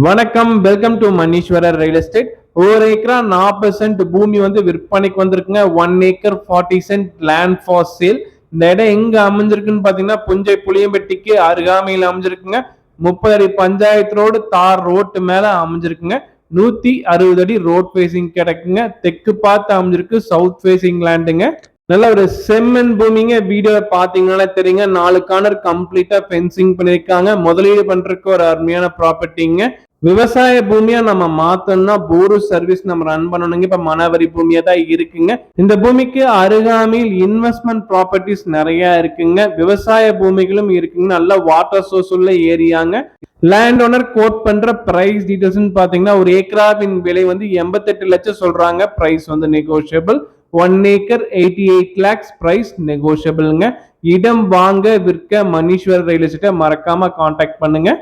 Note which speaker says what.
Speaker 1: வணக்கம், welcome to Maneeswarar real estate. ஒரு ஏக்கரா 40 சென்ட் பூமி வந்து விற்பனைக்கு வந்திருக்குங்க. 1 acre 40 cent land for sale. இந்த இடம் எங்க அமைஞ்சிருக்குன்னு பாத்தீங்கன்னா புஞ்சை புளியம்பட்டிக்கு அருகாமையில் அமைஞ்சிருக்குங்க. 30 அடி பஞ்சாயத்து ரோடு தார் ரோட்டு மேல அமைஞ்சிருக்குங்க. 160 அடி ரோட் ஃபேசிங் கிடைக்குங்க. தெற்கு பார்த்து அமைஞ்சிருக்கு, சவுத் ஃபேசிங் லேண்டுங்க. நல்ல ஒரு செம்மண் பூமிங்க. வீடியோ பாத்தீங்கன்னா தெரியுங்க. 4 கார்னர் கம்ப்ளீட்டா ஃபென்சிங் பண்ணிருக்காங்க. முதலீடு பண்றதுக்கு ஒரு அருமையான ப்ராப்பர்ட்டிங்க. விவசாய பூமியா நம்ம மாத்தணும்னா போரு சர்வீஸ் நம்ம ரன் பண்ணணுங்க. இப்ப மனவரி பூமியா தான் இருக்குங்க. இந்த பூமிக்கு அருகாமையில் இன்வெஸ்ட்மெண்ட் ப்ராப்பர்ட்டிஸ் நிறைய இருக்குங்க. விவசாய பூமிகளும் இருக்குங்க. நல்ல வாட்டர் சோர்ஸ் உள்ள ஏரியாங்க. லேண்ட் ஓனர் கோட் பண்ற பிரைஸ் டீடைல்ஸ் பாத்தீங்கன்னா ஒரு ஏக்கராவின் விலை வந்து 88 லட்சம் சொல்றாங்க. பிரைஸ் வந்து நெகோஷியபிள். 1 acre 88 lakhs பிரைஸ் நெகோஷியபிள்ங்க. இடம் வாங்க விற்க மணீஸ்வரர் ரியல் எஸ்டேட்டை மறக்காம கான்டாக்ட் பண்ணுங்க.